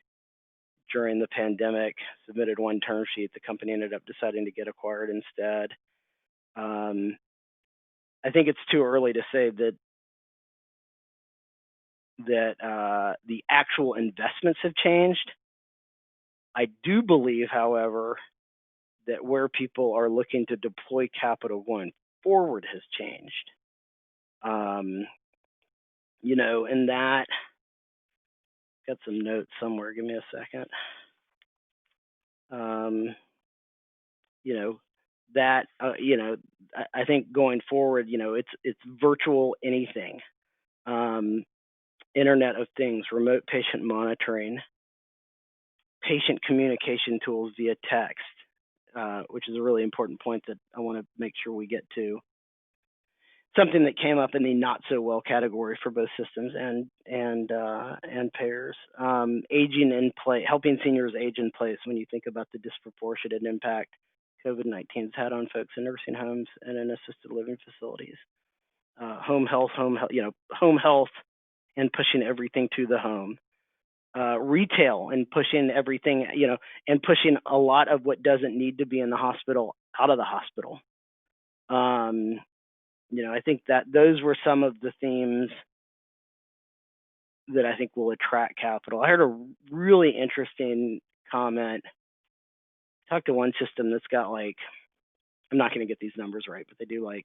during the pandemic, submitted 1 term sheet. The company ended up deciding to get acquired instead. I think it's too early to say that the actual investments have changed. I do believe, however, that where people are looking to deploy capital going forward has changed. You know, and that, got some notes somewhere, give me a second. You know, that, you know, I think going forward, you know, it's virtual anything. Internet of Things, remote patient monitoring, patient communication tools via text, which is a really important point that I want to make sure we get to. Something that came up in the not so well category for both systems and payers. Aging in place, helping seniors age in place. When you think about the disproportionate impact COVID-19 has had on folks in nursing homes and in assisted living facilities. Home health, you know, home health and pushing everything to the home. Retail and pushing everything, you know, and pushing a lot of what doesn't need to be in the hospital out of the hospital. You know, I think that those were some of the themes that I think will attract capital. I heard a really interesting comment. I talked to one system that's got like, I'm not going to get these numbers right, but they do like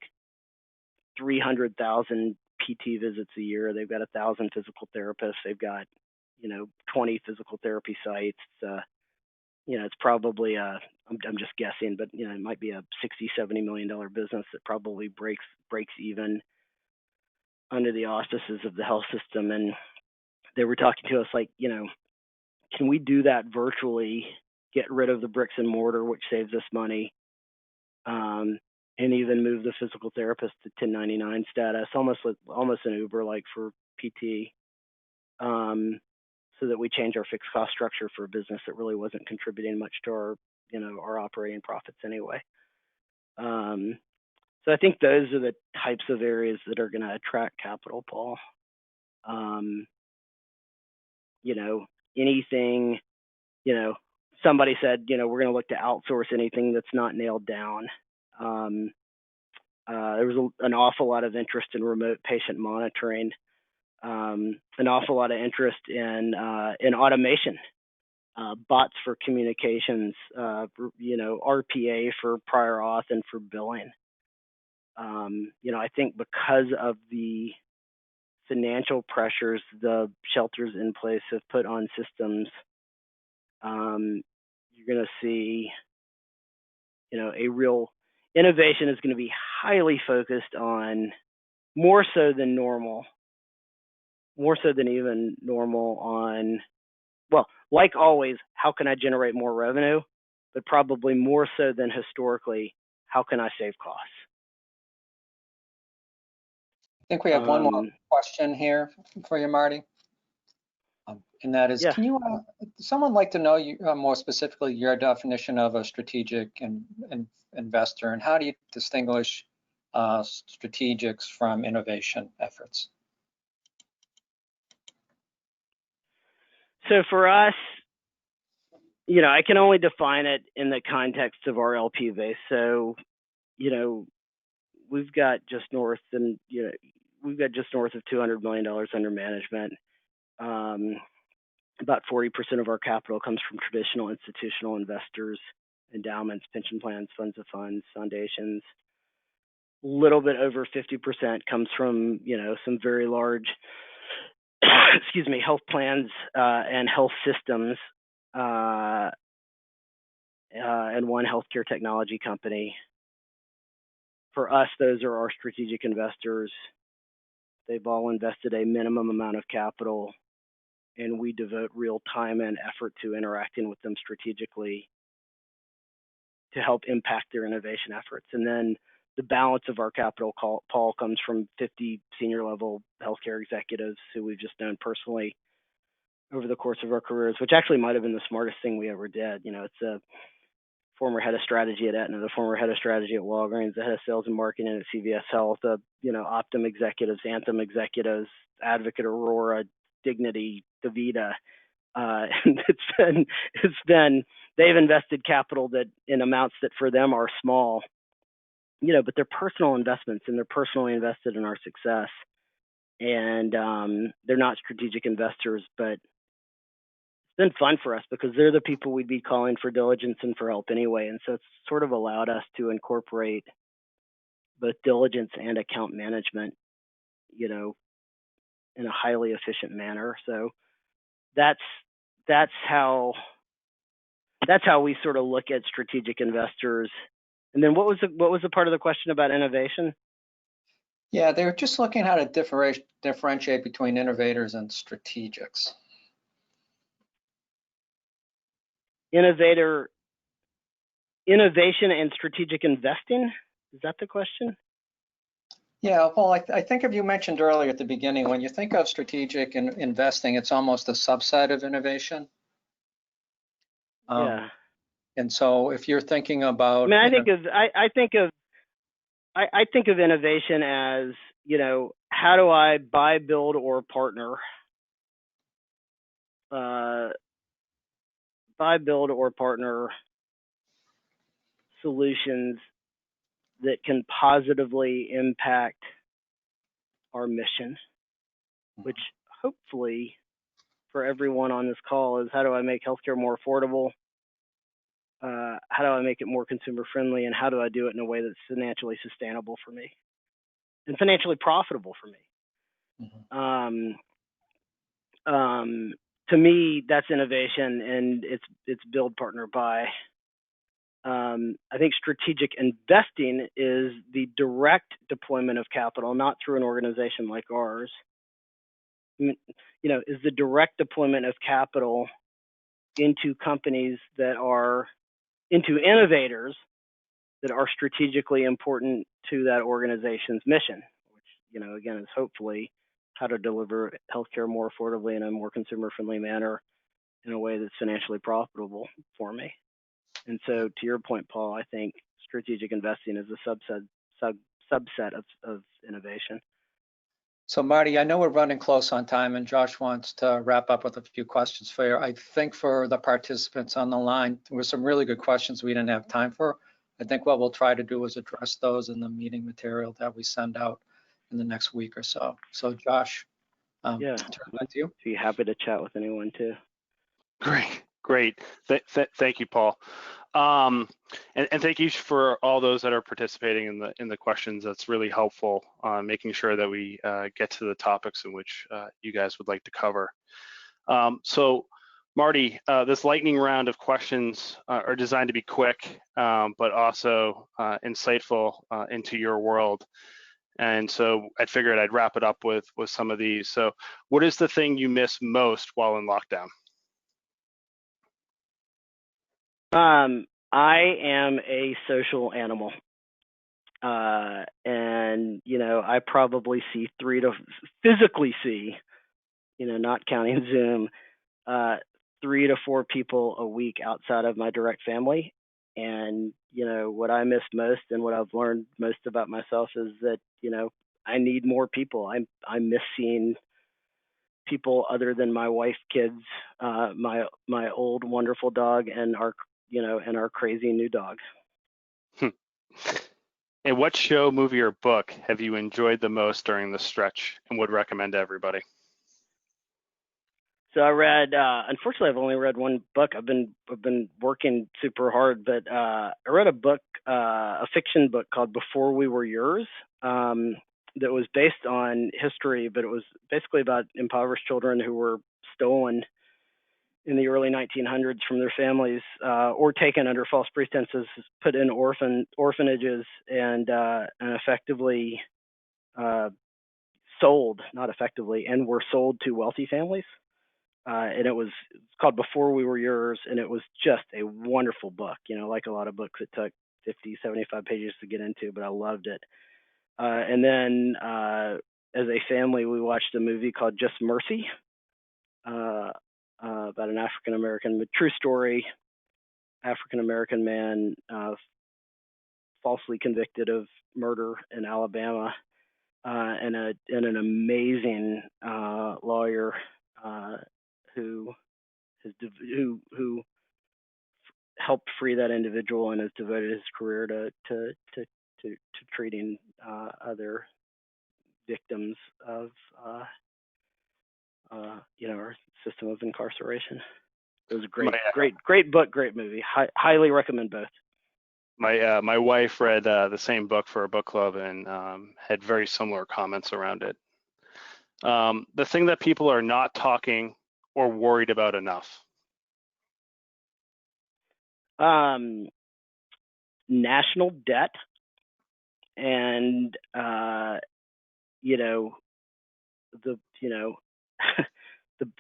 300,000 PT visits a year. They've got 1,000 physical therapists. They've got, you know, 20 physical therapy sites. You know, it's probably I'm just guessing, but you know, it might be a $60-70 million business that probably breaks even under the auspices of the health system. And they were talking to us like, you know, can we do that virtually? Get rid of the bricks and mortar, which saves us money, and even move the physical therapist to 1099 status, almost an Uber like for PT. So that we change our fixed cost structure for a business that really wasn't contributing much to our, you know, our operating profits anyway. So I think those are the types of areas that are going to attract capital, Paul. You know, anything, you know, somebody said, you know, we're going to look to outsource anything that's not nailed down. There was an awful lot of interest in remote patient monitoring. An awful lot of interest in automation, bots for communications, you know, RPA for prior auth and for billing. You know, I think because of the financial pressures the shelters in place have put on systems, you're going to see, you know, a real innovation is going to be highly focused on more so than normal. More so than even normal on, well, like always, how can I generate more revenue? But probably more so than historically, how can I save costs? I think we have one more question here for you, Marty. And that is, yeah. Can you, someone like to know you, more specifically your definition of a strategic investor, and how do you distinguish strategics from innovation efforts? So for us, you know, I can only define it in the context of our LP base. So, you know, we've got just north of $200 million under management. About 40% of our capital comes from traditional institutional investors, endowments, pension plans, funds of funds, foundations. little bit over 50% comes from, some very large, excuse me, health plans and health systems, and one healthcare technology company. For us, those are our strategic investors. They've all invested a minimum amount of capital, and we devote real time and effort to interacting with them strategically to help impact their innovation efforts. And then the balance of our capital call, Paul, comes from 50 senior level healthcare executives who we've just known personally over the course of our careers, which actually might have been the smartest thing we ever did. It's a former head of strategy at Aetna, the former head of strategy at Walgreens, the head of sales and marketing at CVS Health, Optum executives, Anthem executives, Advocate Aurora, Dignity, DaVita. And it's been they've invested capital that in amounts that for them are small, but they're personal investments and they're personally invested in our success. And they're not strategic investors, but it's been fun for us because they're the people we'd be calling for diligence and for help anyway. And so it's sort of allowed us to incorporate both diligence and account management, in a highly efficient manner. So that's how we sort of look at strategic investors. And then what was the part of the question about innovation? Yeah, they're just looking how to differentiate between innovators and strategics. Innovation and strategic investing? Is that the question? Yeah, Paul, I think if you mentioned earlier at the beginning, when you think of strategic investing, it's almost a subset of innovation. Yeah. And so if you're thinking about, I think of innovation as, how do I buy, build, or partner? Solutions that can positively impact our mission, which hopefully for everyone on this call is how do I make healthcare more affordable? How do I make it more consumer friendly? And how do I do it in a way that's financially sustainable for me and financially profitable for me? Mm-hmm. To me, that's innovation, and it's build, partner, buy. I think strategic investing is the direct deployment of capital, not through an organization like ours. Is the direct deployment of capital into companies into innovators that are strategically important to that organization's mission, which, again, is hopefully how to deliver healthcare more affordably in a more consumer-friendly manner in a way that's financially profitable for me. And so to your point, Paul, I think strategic investing is a subset of innovation. So Marty, I know we're running close on time and Josh wants to wrap up with a few questions for you. I think for the participants on the line, there were some really good questions we didn't have time for. I think what we'll try to do is address those in the meeting material that we send out in the next week or so. So Josh, turn back to you. Be happy to chat with anyone too. Great. Thank you, Paul. And thank you for all those that are participating in the questions. That's really helpful on making sure that we get to the topics in which you guys would like to cover. So Marty, this lightning round of questions are designed to be quick, but also insightful into your world. And so I figured I'd wrap it up with some of these. So what is the thing you miss most while in lockdown? I am a social animal. And, I probably physically see, not counting Zoom, 3 to 4 people a week outside of my direct family. And, what I miss most and what I've learned most about myself is that, I need more people. I miss seeing people other than my wife, kids, my old wonderful dog, and our crazy new dog. And what show, movie, or book have you enjoyed the most during the stretch and would recommend to everybody? So I read, unfortunately, I've only read one book. I've been working super hard, but I read a book, a fiction book called Before We Were Yours, that was based on history, but it was basically about impoverished children who were stolen in the early 1900s from their families, or taken under false pretenses, put in orphanages, and effectively sold, not effectively, and were sold to wealthy families. And it's called Before We Were Yours, and it was just a wonderful book. You know, like a lot of books, it took 50, 75 pages to get into, but I loved it. And then as a family, we watched a movie called Just Mercy, about an African-American, true story, African-American man falsely convicted of murder in Alabama, and an amazing lawyer who helped free that individual and has devoted his career to treating other victims of our system of incarceration. It was a great book, great movie. Highly recommend both. My wife read the same book for a book club and had very similar comments around it. The thing that people are not talking or worried about enough. National debt, and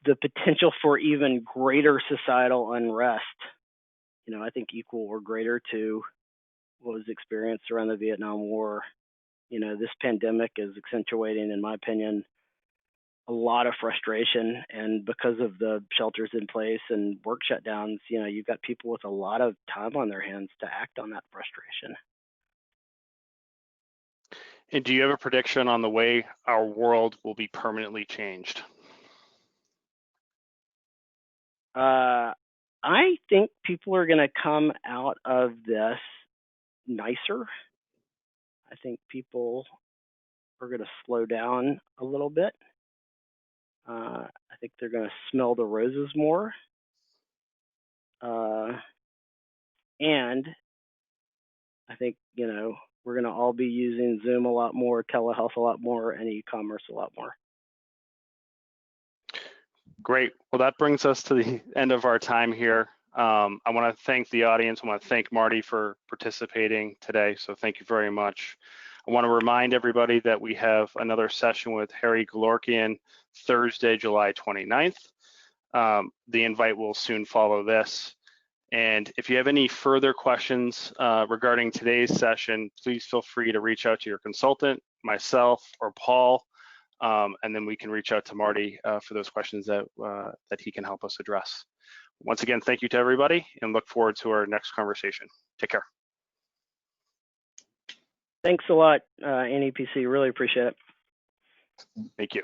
the potential for even greater societal unrest. I think equal or greater to what was experienced around the Vietnam War. This pandemic is accentuating, in my opinion, a lot of frustration, and because of the shelters in place and work shutdowns, you've got people with a lot of time on their hands to act on that frustration. And do you have a prediction on the way our world will be permanently changed? I think people are going to come out of this nicer. I think people are going to slow down a little bit. I think they're going to smell the roses more. And I think, we're going to all be using Zoom a lot more, telehealth a lot more, and e-commerce a lot more. Great. Well, that brings us to the end of our time here. I want to thank the audience. I want to thank Marty for participating today. So thank you very much. I want to remind everybody that we have another session with Harry Galorkian Thursday, July 29th. The invite will soon follow this. And if you have any further questions regarding today's session, please feel free to reach out to your consultant, myself, or Paul, and then we can reach out to Marty for those questions that he can help us address. Once again, thank you to everybody, and look forward to our next conversation. Take care. Thanks a lot, NEPC. Really appreciate it. Thank you.